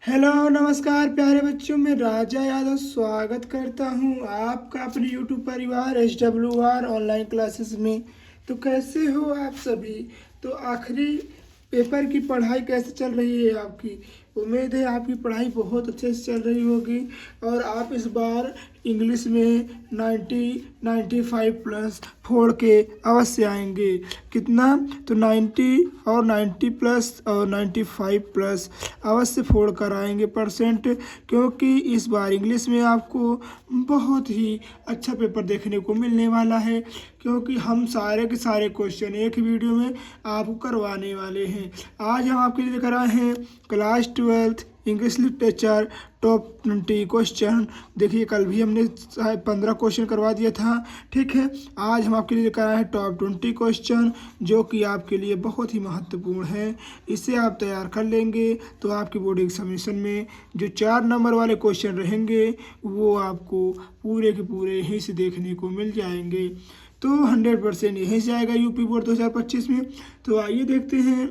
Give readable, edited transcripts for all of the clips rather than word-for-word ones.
Hello नमस्कार प्यारे बच्चों, मैं राजा यादव स्वागत करता हूं आपका अपने यूट्यूब परिवार SWR ऑनलाइन क्लासेस में। तो कैसे हो आप सभी? तो आखिरी पेपर की पढ़ाई कैसे चल रही है आपकी? उम्मीद है आपकी पढ़ाई बहुत अच्छे से चल रही होगी और आप इस बार इंग्लिश में 95 प्लस फोड़ के अवश्य आएंगे। कितना? तो 90 और 90 प्लस और 95 प्लस अवश्य फोड़ कर आएंगे परसेंट, क्योंकि इस बार इंग्लिश में आपको बहुत ही अच्छा पेपर देखने को मिलने वाला है, क्योंकि हम सारे के सारे क्वेश्चन एक वीडियो में आपको करवाने वाले हैं। आज हम आपके लिए लेकर आए हैं class 12 English literature top 20 question. देखिए, कल भी हमने 15 क्वेश्चन करवा दिया था, ठीक है। आज हम आपके लिए लेकर आए हैं टॉप 20 क्वेश्चन, जो कि आपके लिए बहुत ही महत्वपूर्ण है। इसे आप तैयार कर लेंगे तो आपकी बोर्ड एग्जामिनेशन में जो 4 नंबर वाले क्वेश्चन रहेंगे वो आपको पूरे के पूरे यहीं से देखने को मिल जाएंगे। तो 100% यहीं से आएगा यूपी बोर्ड 2025 में। तो आइए देखते हैं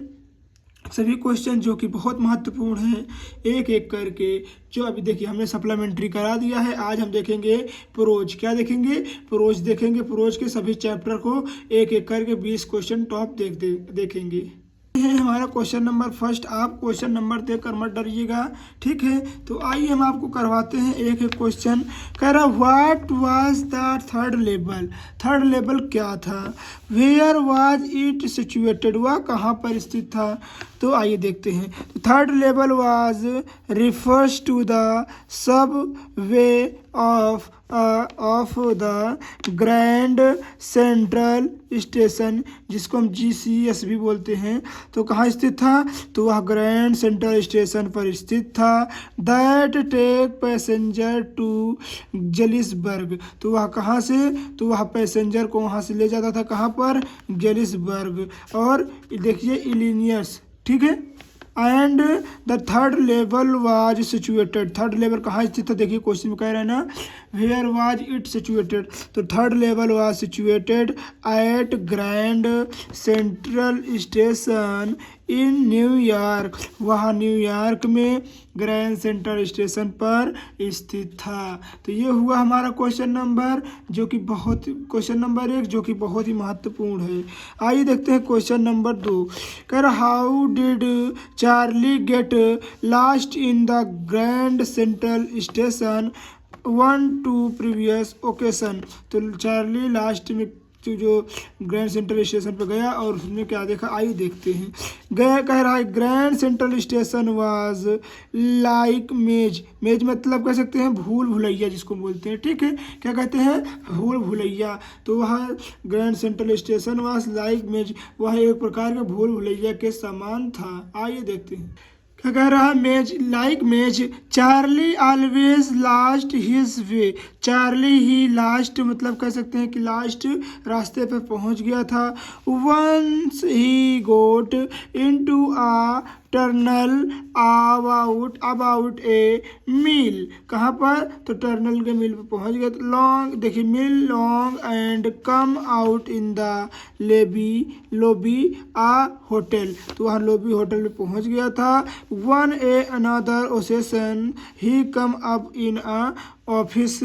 सभी क्वेश्चन जो कि बहुत महत्वपूर्ण हैं, एक एक करके। जो अभी देखिए हमने सप्लीमेंट्री करा दिया है। आज हम देखेंगे प्रोज। क्या देखेंगे? प्रोज देखेंगे। प्रोज के सभी चैप्टर को एक एक करके 20 क्वेश्चन टॉप देखेंगे। है हमारा क्वेश्चन नंबर फर्स्ट। आप क्वेश्चन नंबर देखकर मत डरिएगा, ठीक है। तो आइए हम आपको करवाते हैं एक एक क्वेश्चन। कह रहा what was the third level? Third level क्या था? Where was it situated? वह कहाँ पर स्थित था? तो आइए देखते हैं। तो third level was refers to the subway of the grand central station, जिसको हम GCS भी बोलते हैं। तो कहाँ स्थित था? तो वह ग्रैंड सेंट्रल स्टेशन पर स्थित था। That take passenger to Galesburg. तो वह कहाँ से? तो वह पैसेंजर को वहाँ से ले जाता था। कहाँ पर? जेलिसबर्ग। और देखिए इलिनियस, ठीक है। And the third level was situated. Third level कहाँ स्थित था? देखिए क्वेश्चन में कह रहे हैं ना, वेयर वाज इट सिचुएटेड। तो third level was situated at grand central station in New York. वह न्यूयॉर्क में ग्रैंड सेंट्रल स्टेशन पर स्थित था। तो ये हुआ हमारा क्वेश्चन नंबर, जो कि क्वेश्चन नंबर 1 जो कि बहुत ही महत्वपूर्ण है। आइए देखते हैं क्वेश्चन नंबर 2। कर how did Charlie get last in the grand central station 1-2 previous occasion. तो चार्ली लास्ट में जो ग्रैंड सेंट्रल स्टेशन पर गया और उसने क्या देखा, आइए देखते हैं। गया कह रहा है grand central station was like मेज। मेज मतलब कह सकते हैं भूल भुलैया, जिसको बोलते हैं, ठीक है। क्या कहते हैं? भूल भुलैया। तो वह grand central station was like मेज, वह एक प्रकार के भूल भुलैया के समान था। आइए देखते हैं क्या कह रहा है। Maze like maze, Charlie always last his way. Charlie ही लास्ट मतलब कह सकते हैं कि लास्ट रास्ते पे पहुंच गया था। Once he got into a tunnel about a mile. कहाँ पर? तो टर्नल के मिल पर पहुंच गया। लॉन्ग देखिए, mile long and come out in the lobby a hotel. तो वहाँ लोबी होटल में पहुंच गया था। One a another occasion he come up in a office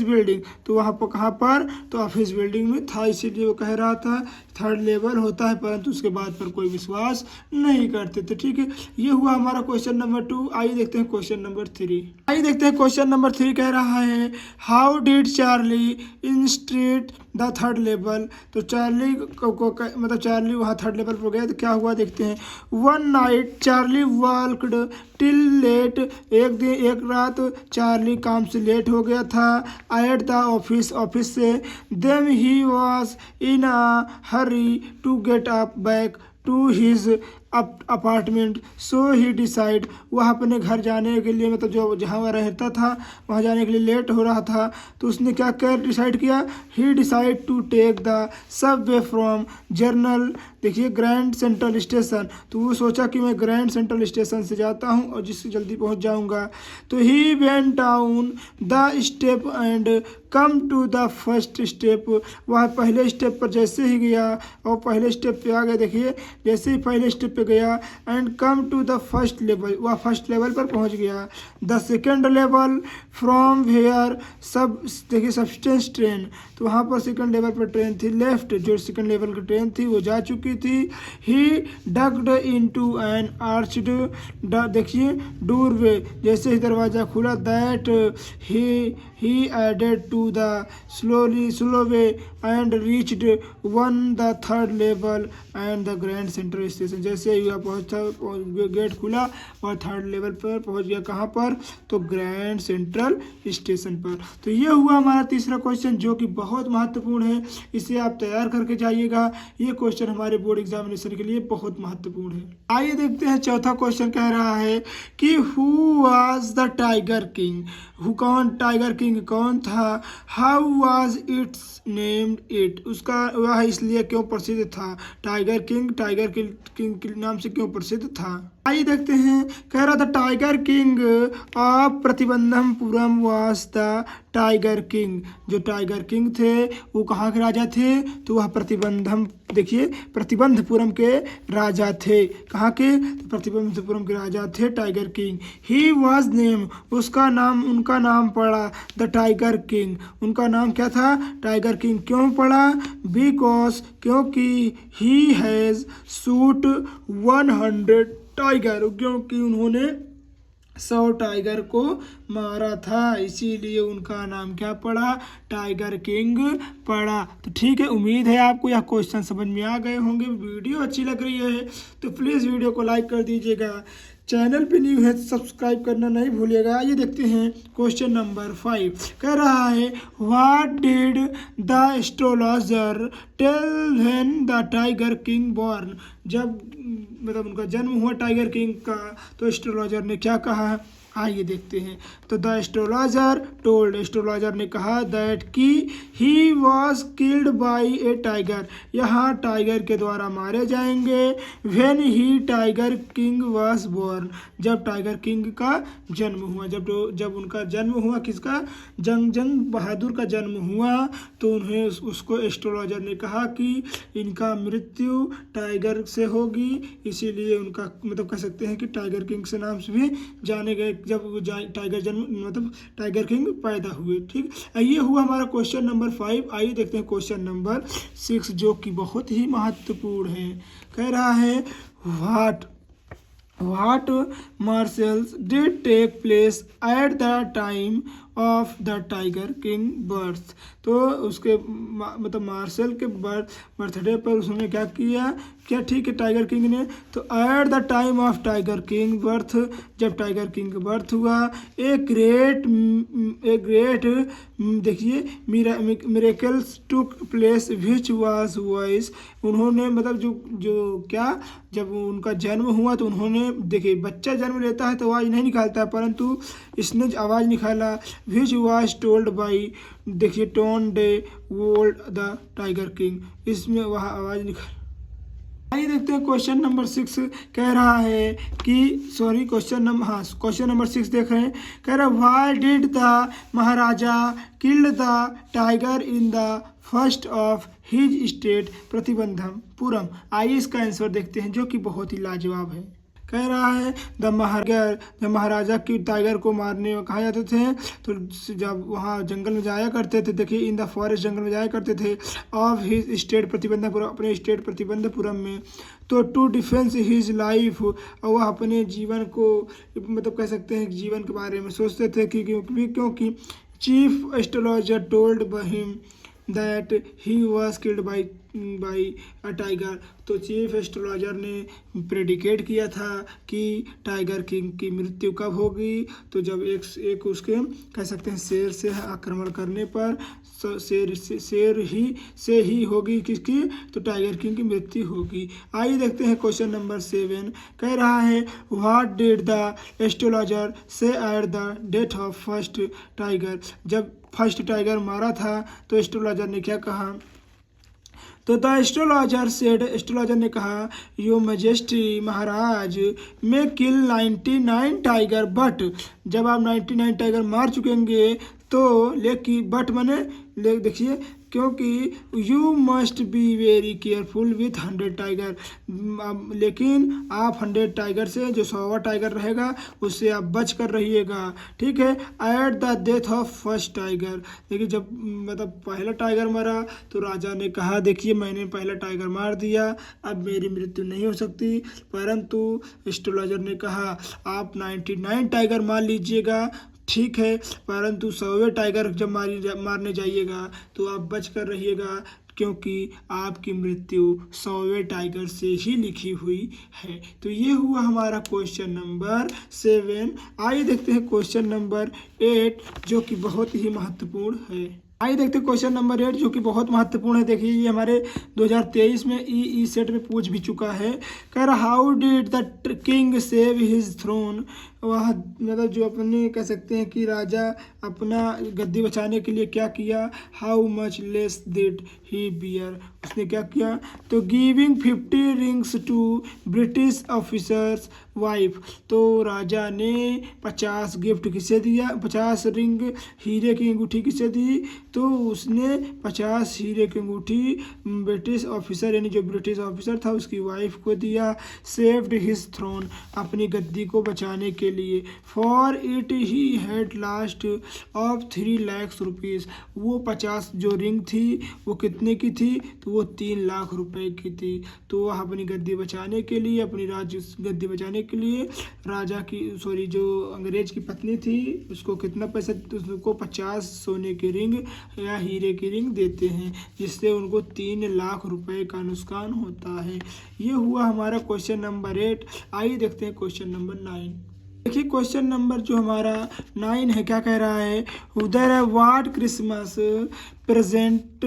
building. तो वहाँ पर कहाँ पर? तो ऑफिस बिल्डिंग में था, इसीलिए वो कह रहा था थर्ड लेवल होता है, परंतु उसके बाद पर कोई विश्वास नहीं करते थे, ठीक है। ये हुआ हमारा क्वेश्चन नंबर 2। आइए देखते हैं क्वेश्चन नंबर 3। आइए देखते हैं क्वेश्चन नंबर 3 कह रहा है हाउ डिड चार्ली इंस्ट्रीट द थर्ड लेवल। तो चार्ली मतलब चार्ली वहाँ थर्ड लेवल पर गया तो क्या हुआ देखते हैं। One night Charlie walked till late. एक रात चार्ली काम से लेट हो गया था। एट द ऑफिस से। Then he was in a hurry to get up back to his apartment. So he decide. वह अपने घर जाने के लिए मतलब जो जहाँ वह रहता था वहाँ जाने के लिए लेट हो रहा था, तो उसने क्या कर डिसाइड किया। He decide to take the subway from journal. देखिए ग्रैंड सेंट्रल स्टेशन। तो वो सोचा कि मैं ग्रैंड सेंट्रल स्टेशन से जाता हूँ और जिससे जल्दी पहुँच जाऊँगा। तो he went down the step and come to the first step. वह पहले स्टेप पर जैसे ही गया और पहले स्टेप पे आ गया। देखिए जैसे ही पहले स्टेप पे पे गया and come to the first level, वह फर्स्ट लेवल पर पहुंच गया। The second level from where सब देखिए सब्सटेंस ट्रेन, तो वहाँ पर सेकंड लेवल पर ट्रेन थी। लेफ्ट जो सेकंड लेवल की ट्रेन थी वो जा चुकी थी। He dug into an arched, देखिए डोरवे, जैसे ही दरवाज़ा खुला। That he added to the slow way and reached one the third level and the grand central station, जैसे ही वह पहुँचा गेट खुला और थर्ड लेवल पर पहुँच गया। कहाँ पर? तो ग्रैंड सेंट्रल स्टेशन पर। तो ये हुआ हमारा तीसरा क्वेश्चन जो कि बहुत महत्वपूर्ण है, इसे आप तैयार करके जाइएगा। ये क्वेश्चन हमारे बोर्ड एग्जामिनेशन के लिए बहुत महत्वपूर्ण है। आइए देखते हैं चौथा क्वेश्चन कह रहा है कि who was the tiger king, कौन टाइगर किंग कौन था। How was it's named it, उसका वह इसलिए क्यों प्रसिद्ध था। टाइगर किंग के नाम से क्यों प्रसिद्ध था। आइए देखते हैं, कह रहा था tiger king of Pratibandapuram was the tiger king, जो टाइगर किंग थे वो कहाँ के राजा थे, तो वह प्रतिबंधपुरम के राजा थे। कहाँ के? तो प्रतिबंधपुरम के राजा थे tiger king. He was name, उनका नाम पड़ा द टाइगर किंग, उनका नाम क्या था? Tiger king. क्यों पड़ा? बिकॉज, क्योंकि ही हैज़ शूट 100 टाइगर, क्योंकि उन्होंने 100 टाइगर को मारा था, इसीलिए उनका नाम क्या पड़ा? टाइगर किंग पड़ा। तो ठीक है, उम्मीद है आपको यह क्वेश्चन समझ में आ गए होंगे। वीडियो अच्छी लग रही है तो प्लीज़ वीडियो को लाइक कर दीजिएगा। चैनल पे न्यू है तो सब्सक्राइब करना नहीं भूलिएगा। ये देखते हैं क्वेश्चन नंबर 5, कह रहा है what did the astrologer tell when the tiger king born, जब मतलब उनका जन्म हुआ टाइगर किंग का, तो एस्ट्रोलॉजर ने क्या कहा। आइए देखते हैं। तो द एस्ट्रोलॉजर टोल्ड, एस्ट्रोलॉजर ने कहा दैट कि he was killed by a tiger, यहाँ टाइगर के द्वारा मारे जाएंगे। When he tiger king was born, जब टाइगर किंग का जन्म हुआ, जब उनका जन्म हुआ, किसका? जंग बहादुर का जन्म हुआ, तो उन्हें उसको एस्ट्रोलॉजर ने कहा कि इनका मृत्यु टाइगर से होगी, इसीलिए उनका मतलब कह सकते हैं कि टाइगर किंग से नाम से भी जाने गए जब वो टाइगर किंग पैदा हुए। ठीक, ये हुआ हमारा क्वेश्चन नंबर 5। आइए देखते हैं क्वेश्चन नंबर 6 जो कि बहुत ही महत्वपूर्ण है। कह रहा है what marshals did take place at the time of the tiger king birth, तो उसके मतलब मार्शल के बर्थडे पर उसने क्या किया, क्या ठीक है टाइगर किंग ने। तो eight the time of tiger king birth, जब टाइगर किंग का बर्थ हुआ, ए ग्रेट देखिए miracles took place which was voice, उन्होंने मतलब जो क्या, जब उनका जन्म हुआ तो उन्होंने देखिए बच्चा जन्म लेता है तो आवाज़ नहीं निकालता है, परंतु इसने आवाज़ निकाला। विच वाज टोल्ड बाई, देखिए tone day wold the tiger king, इसमें वह आवाज़ निकाल। आइए देखते हैं क्वेश्चन नंबर 6 कह रहा है कि क्वेश्चन नंबर 6 देख रहे हैं। कह रहा है why did the Maharaja killed the tiger in the first of his state Pratibandapuram. आइए इसका आंसर देखते हैं जो कि बहुत ही लाजवाब है। कह रहा है जब महाराजा की टाइगर को मारने कहा जाते थे, तो जब वहाँ जंगल में जाया करते थे, देखिए इन द फॉरेस्ट जंगल में जाया करते थे, ऑफ हिज स्टेट प्रतिबंधपुरम, अपने स्टेट प्रतिबंधपुरम में, तो टू डिफेंस हिज लाइफ, और वह अपने जीवन को मतलब कह सकते हैं जीवन के बारे में सोचते थे क्योंकि chief astrologer told him that he was killed by a tiger, तो चीफ एस्ट्रोलॉजर ने प्रेडिकेट किया था कि टाइगर किंग की मृत्यु कब होगी, तो जब एक उसके कह सकते हैं शेर से आक्रमण करने पर शेर ही होगी किसकी, तो टाइगर किंग की मृत्यु होगी। आइए देखते हैं क्वेश्चन नंबर 7 कह रहा है व्हाट डिड द एस्ट्रोलॉजर से at the death of first tiger, जब फर्स्ट टाइगर मारा था तो एस्ट्रोलॉजर ने क्या कहा। तो द एस्ट्रोलॉजर ने कहा यो मैजेस्टी, महाराज में किल 99 टाइगर, बट जब आप 99 टाइगर मार चुकेंगे तो लेकिन बट देखिए क्योंकि you must be very careful with 100 tiger. लेकिन आप 100 टाइगर से, जो 100वां टाइगर रहेगा, उससे आप बच कर रहिएगा, ठीक है। At the death of first tiger, देखिए जब मतलब पहला टाइगर मरा तो राजा ने कहा, देखिए मैंने पहला टाइगर मार दिया, अब मेरी मृत्यु नहीं हो सकती। परंतु एस्ट्रोलॉजर ने कहा आप 99 टाइगर मार लीजिएगा, ठीक है, परंतु 100वें टाइगर जब मारने जाइएगा तो आप बच कर रहिएगा, क्योंकि आपकी मृत्यु 100वें टाइगर से ही लिखी हुई है। तो ये हुआ हमारा क्वेश्चन नंबर 7। आइए देखते हैं क्वेश्चन नंबर 8, जो कि बहुत ही महत्वपूर्ण है। आइए देखते हैं क्वेश्चन नंबर 8, जो कि बहुत महत्वपूर्ण है। देखिए ये हमारे 2023 में ई सेट में पूछ भी चुका है। कह रहा how did the king save his throne. वह मतलब जो अपने कह सकते हैं कि राजा अपना गद्दी बचाने के लिए क्या किया। How much less did he bear, उसने क्या किया, तो giving 50 rings to British officer's wife. तो राजा ने 50 गिफ्ट किसे दिया, 50 रिंग हीरे की अंगूठी किसे दी, तो उसने 50 हीरे की अंगूठी ब्रिटिश ऑफिसर, यानी जो ब्रिटिश ऑफिसर था उसकी वाइफ को दिया। सेव्ड हिज थ्रोन, अपनी गद्दी को बचाने के लिए। For it he had last of 3 lakh rupees, वो 50 जो रिंग थी वो कितने की थी, तो वो 3 लाख रुपए की थी। तो वह अपनी गद्दी बचाने के लिए, अपनी गद्दी बचाने के लिए राजा की जो अंग्रेज की पत्नी थी उसको कितना पैसा, उसको 50 सोने की रिंग या हीरे की रिंग देते हैं, जिससे उनको 3 लाख रुपए का नुकसान होता है। ये हुआ हमारा क्वेश्चन नंबर 8। आइए देखते हैं क्वेश्चन नंबर 9। देखिए क्वेश्चन नंबर जो हमारा 9 है, क्या कह रहा है, उधर है what Christmas present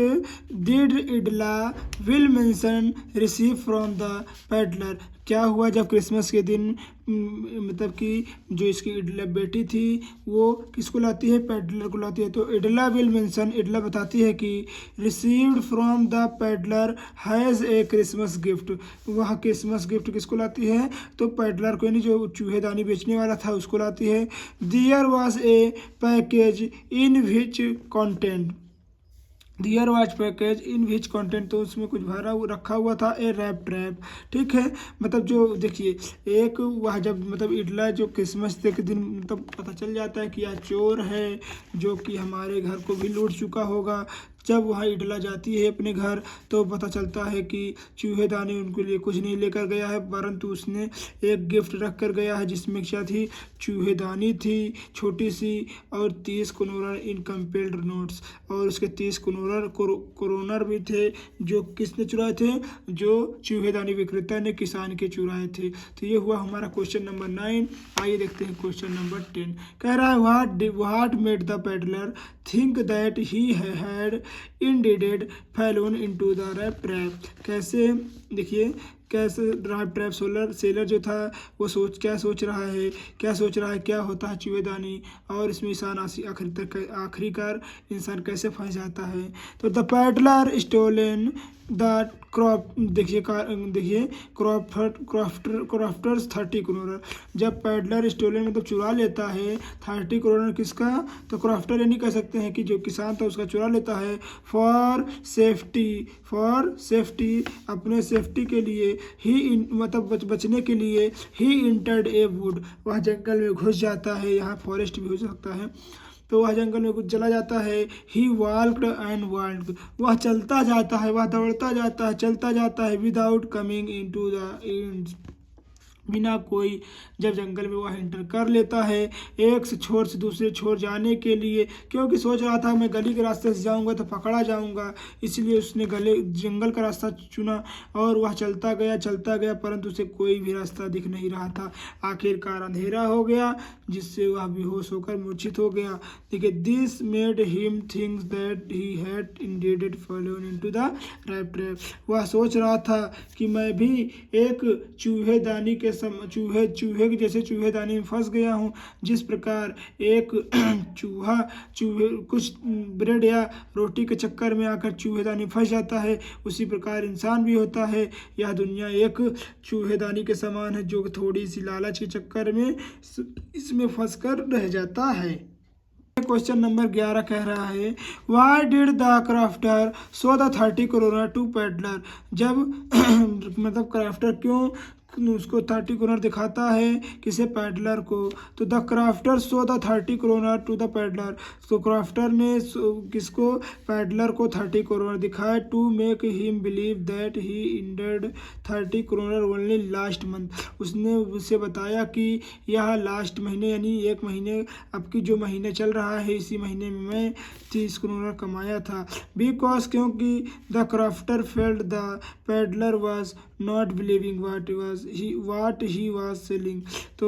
did Edla Willmansson receive from the peddler. क्या हुआ जब क्रिसमस के दिन मतलब कि जो इसकी इडला बेटी थी वो किसको लाती है, पेडलर को लाती है। तो इडला विलमिंसन, इडला बताती है कि received from the peddler has a Christmas gift, वह क्रिसमस गिफ्ट किसको लाती है, तो पेडलर को, यानी जो चूहेदानी बेचने वाला था उसको लाती है। There was a package in which content, there watch package in which content, तो उसमें कुछ भरा रखा हुआ था। ए रैप ट्रैप, ठीक है, मतलब जो देखिए एक वह जब मतलब इडला जो क्रिसमस डे के दिन मतलब पता चल जाता है कि यह चोर है जो कि हमारे घर को भी लूट चुका होगा। जब वहाँ इडला जाती है अपने घर तो पता चलता है कि चूहेदानी उनके लिए कुछ नहीं लेकर गया है, परंतु उसने एक गिफ्ट रख कर गया है, जिसमें क्या थी, चूहेदानी थी छोटी सी और 30 करोनर इन कंपेल्ड नोट्स, और उसके 30 करोनर भी थे जो किसने चुराए थे, जो चूहेदानी विक्रेता ने किसान के चुराए थे। तो ये हुआ हमारा क्वेश्चन नंबर 9। आइए देखते हैं क्वेश्चन नंबर 10। कह रहा है what made the peddler think that he had indeed fallen into the rap trap. कैसे, देखिए कैसे रैप ट्रैप सेलर जो था वो क्या सोच रहा है क्या होता है चूहेदानी, और इसमें इंसान आखिरकार इंसान कैसे फंस जाता है। तो the peddler stolen the crop, देखिए क्रॉफ्टर्स 30 करोनर, जब पैडलर स्टोलन मतलब चुरा लेता है 30 करोनर किसका, तो क्रॉफ्टर यानी कह सकते हैं कि जो किसान था उसका चुरा लेता है। फॉर सेफ्टी अपने सेफ्टी के लिए ही मतलब बचने के लिए ही इंटर्ड ए वुड, वह जंगल में घुस जाता है, यहाँ फॉरेस्ट भी हो सकता है, तो वह जंगल में कुछ चला जाता है। ही वॉल्क्ड एंड वॉल्क्ड, वह चलता जाता है, वह दौड़ता जाता है, चलता जाता है। Without coming into the end, बिना कोई, जब जंगल में वह एंटर कर लेता है एक छोर से दूसरे छोर जाने के लिए, क्योंकि सोच रहा था मैं गली के रास्ते से जाऊंगा तो पकड़ा जाऊंगा, इसलिए उसने जंगल का रास्ता चुना और वह चलता गया, परंतु उसे कोई भी रास्ता दिख नहीं रहा था। आखिरकार अंधेरा हो गया जिससे वह बेहोश होकर मूर्छित हो गया। देखिए this made him think that he had indeed fallen into the rap trap, वह सोच रहा था कि मैं भी एक चूहेदानी के चूहे के जैसे चूहेदानी में फंस गया हूँ। जिस प्रकार एक चूहे कुछ ब्रेड या रोटी के चक्कर में आकर चूहेदानी फंस जाता है, उसी प्रकार इंसान भी होता है। यह दुनिया एक चूहेदानी के समान है जो थोड़ी सी लालच के चक्कर में इसमें फंस कर रह जाता है। क्वेश्चन नंबर 11 कह रहा है why did the crofter show the 30 crore to peddler. जब मतलब क्राफ्टर क्यों उसको 30 करोड़ दिखाता है किसे, पैडलर को। तो the crofter show the 30 crore to the peddler, तो क्राफ्टर ने किसको, पैडलर को 30 करोड़ दिखाए to make him believe that he indeed 30 crore only last month. उसने उसे बताया कि यह लास्ट महीने यानी एक महीने अब की जो महीने चल रहा है इसी महीने में मैं 30 करोड़ कमाया था। बिकॉज क्योंकि the crofter felt the peddler was not believing what he was selling. तो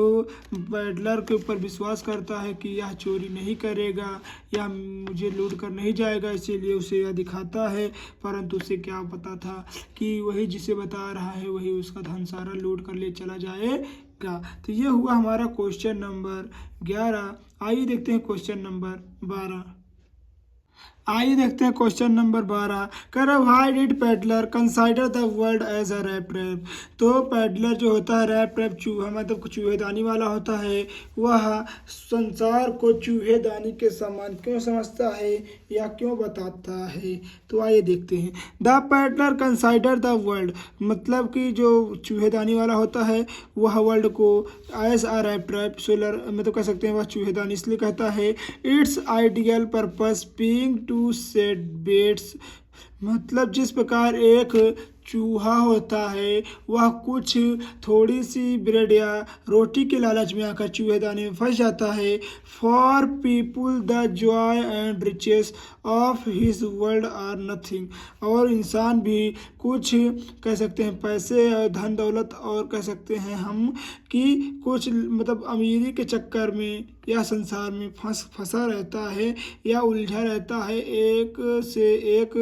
पैडलर के ऊपर विश्वास करता है कि यह चोरी नहीं करेगा या मुझे लूट कर नहीं जाएगा, इसीलिए उसे यह दिखाता है। परंतु उसे क्या पता था कि वही जिसे बता रहा है वही उसका धन सारा लूट कर ले चला जाएगा। तो ये हुआ हमारा क्वेश्चन नंबर 11। आइए देखते हैं क्वेश्चन नंबर 12। आइए देखते हैं क्वेश्चन नंबर 12। कह रहा why did peddler consider the world as a rattrap. तो पैडलर जो होता है रैप ट्रैप चूहा मतलब चूहेदानी वाला होता है, वह संसार को चूहेदानी के समान क्यों समझता है या क्यों बताता है। तो आइए देखते हैं। The peddler consider the world मतलब कि जो चूहेदानी वाला होता है वह वर्ल्ड को एज अ रैप ट्रैप सोलर मतलब कह सकते हैं वह चूहेदानी इसलिए कहता है it's ideal purpose being to set baits. मतलब जिस प्रकार एक चूहा होता है वह कुछ थोड़ी सी ब्रेड या रोटी के लालच में आकर चूहेदानी में फंस जाता है। For people the joy and riches of his world are nothing. और इंसान भी कुछ कह सकते हैं पैसे और धन दौलत और कह सकते हैं हम कि कुछ मतलब अमीरी के चक्कर में या संसार में फंसा रहता है या उलझा रहता है एक से एक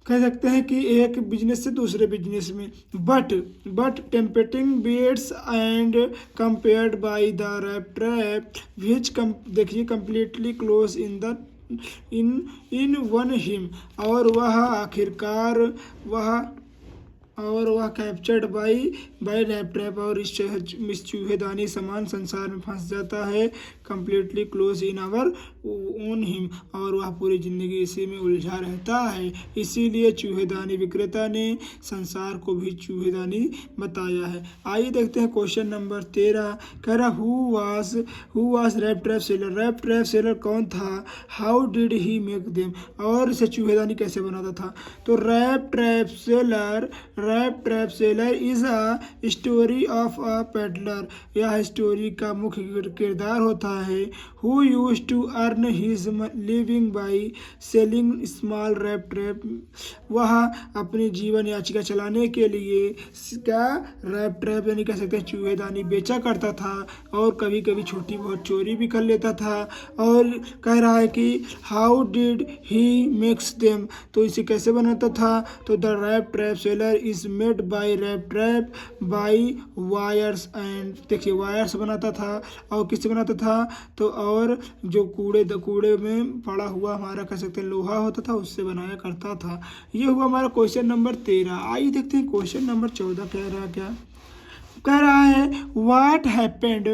कह सकते हैं कि एक बिजनेस से दूसरे बिजनेस में। But tempting baits and compared by the rap trap which देखिए completely close in on him. और वह आखिरकार वह कैप्चर्ड बाई रैप ट्रैप और इस चूहेदानी समान संसार में फंस जाता है। Completely close in our own him और वह पूरी ज़िंदगी इसी में उलझा रहता है। इसीलिए चूहेदानी विक्रेता ने संसार को भी चूहेदानी बताया है। आइए देखते हैं क्वेश्चन नंबर 13। कह रहा who was rattrap seller. Rattrap seller कौन था, how did he make them और इसे चूहेदानी कैसे बनाता था। तो rattrap seller is a story of a peddler. यह स्टोरी का मुख्य किरदार होता है who used to earn his living by selling small rattrap. वह अपनी जीवन याचिका चलाने के लिए क्या रैप ट्रैप यानी कह सकते हैं चूहेदानी बेचा करता था और कभी कभी छोटी बहुत चोरी भी कर लेता था। और कह रहा है कि how did he makes them, तो इसे कैसे बनाता था। तो the rap trap seller is made by rattrap by wires and देखिए वायर्स बनाता था और किससे बनाता था तो और जो कूड़े में पड़ा हुआ हमारा कह सकते हैं लोहा होता था उससे बनाया करता था। ये हुआ हमारा क्वेश्चन नंबर 13। आइए देखते हैं क्वेश्चन नंबर 14 कह रहा है what happened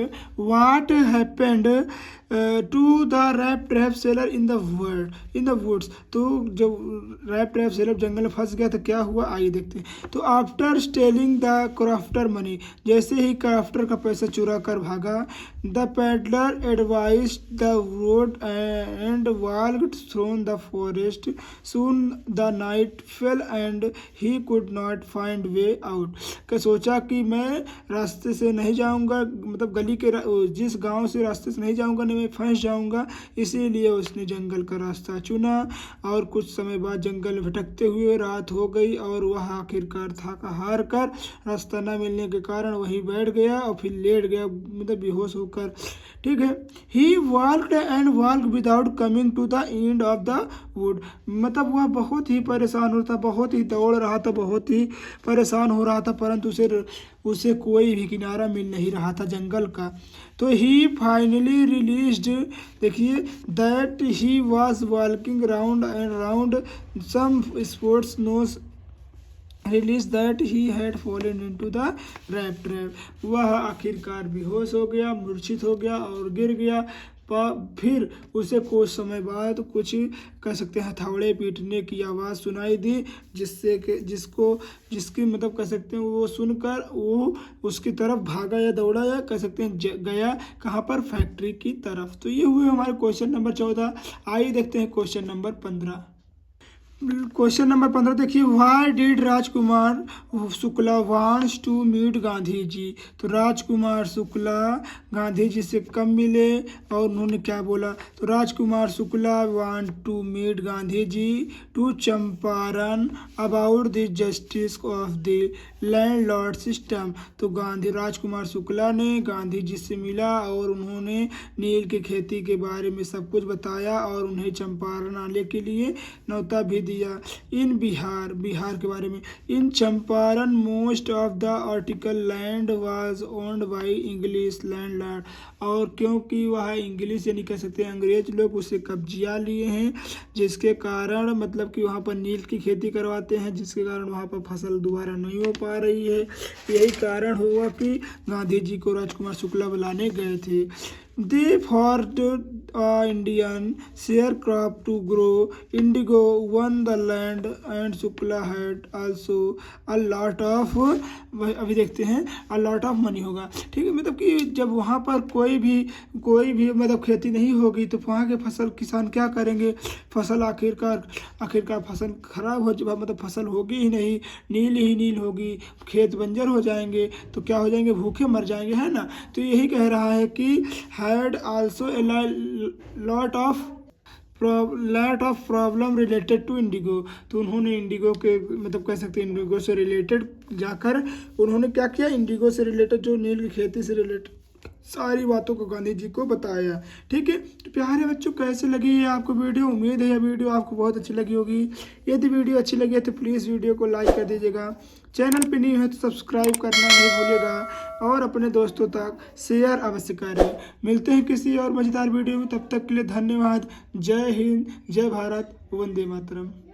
to the rap trap seller in the woods. तो जब रैप ट्रैप सेलर जंगल में फंस गया तो क्या हुआ, आइए देखते हैं। तो after stealing the crofter money, जैसे ही क्राफ्टर का पैसा चुरा कर भागा, the peddler advised the road and walked through the forest. Soon the night fell and he could not find way out. क्या सोचा कि मैं रास्ते से नहीं जाऊंगा मतलब गली के जिस गांव से रास्ते से नहीं जाऊंगा नहीं मैं फंस जाऊंगा, इसीलिए उसने जंगल का रास्ता चुना। और कुछ समय बाद जंगल में भटकते हुए रात हो गई और वह आखिरकार थका हार कर रास्ता न मिलने के कारण वहीं बैठ गया और फिर लेट गया मतलब बेहोश होकर। ठीक है। He walked and walk without coming to the end of the wood. मतलब वह बहुत ही परेशान हो रहा था, बहुत ही दौड़ रहा था, बहुत ही परेशान हो रहा था, परंतु उसे कोई भी किनारा मिल नहीं रहा था जंगल का। तो ही फाइनली रिलीज्ड देखिए that he was walking round and round some sports nose realise that he had fallen into the rap trap. वह आखिरकार बेहोश हो गया, मूर्छित हो गया और गिर गया। फिर उसे कुछ समय बाद कुछ कह सकते हैं हथौड़े पीटने की आवाज़ सुनाई दी, जिसकी मतलब कह सकते हैं वो सुनकर वो उसकी तरफ भागा या दौड़ा या कह सकते हैं गया कहाँ पर, फैक्ट्री की तरफ। तो ये हुए हमारे क्वेश्चन नंबर 14। आइए देखते हैं क्वेश्चन नंबर 15। क्वेश्चन नंबर 15 देखिए, why did Rajkumar Shukla wants to meet Gandhi ji. तो राजकुमार शुक्ला गांधी जी से कब मिले और उन्होंने क्या बोला। तो Rajkumar Shukla want to meet Gandhi ji to Champaran about the justice of the landlord system. तो राजकुमार शुक्ला ने गांधी जी से मिला और उन्होंने नील की खेती के बारे में सब कुछ बताया और उन्हें चंपारण आने के लिए न्योता भी दिया। इन बिहार के बारे में, in Champaran most of the article land was owned by English landlord. और क्योंकि वह इंग्लिश यानी कह सकते हैं अंग्रेज लोग उसे कब्जिया लिए हैं, जिसके कारण मतलब कि वहाँ पर नील की खेती करवाते हैं, जिसके कारण वहाँ पर फसल दोबारा नहीं हो पा रही है। यही कारण हुआ कि गांधी जी को राजकुमार शुक्ला बुलाने गए थे। They forced Indian sharecrop to grow indigo on the land and Shukla had also a lot of, अभी देखते हैं, a lot of money होगा। ठीक है, मतलब कि जब वहाँ पर कोई भी मतलब खेती नहीं होगी तो वहाँ के फसल किसान क्या करेंगे, फसल आखिरकार फसल खराब हो जाए, मतलब फसल होगी ही नहीं, नील ही नील होगी, खेत बंजर हो जाएंगे, तो क्या हो जाएंगे, भूखे मर जाएंगे, है ना। तो यही कह रहा है कि had also a lot of problem related to IndiGo. तो उन्होंने इंडिगो के मतलब कह सकते हैं इंडिगो से रिलेटेड जाकर उन्होंने क्या किया, इंडिगो से रिलेटेड जो नील की खेती से रिलेटेड सारी बातों को गांधी जी को बताया। ठीक है, तो प्यारे बच्चों कैसे लगी है आपको वीडियो, उम्मीद है यह वीडियो आपको बहुत अच्छी लगी होगी। यदि वीडियो अच्छी लगी है तो प्लीज़ वीडियो को लाइक कर दीजिएगा, चैनल पे नहीं है तो सब्सक्राइब करना नहीं भूलिएगा और अपने दोस्तों तक शेयर अवश्य करें। मिलते हैं किसी और मज़ेदार वीडियो में, तब तक के लिए धन्यवाद। जय हिंद, जय भारत, वंदे मातरम।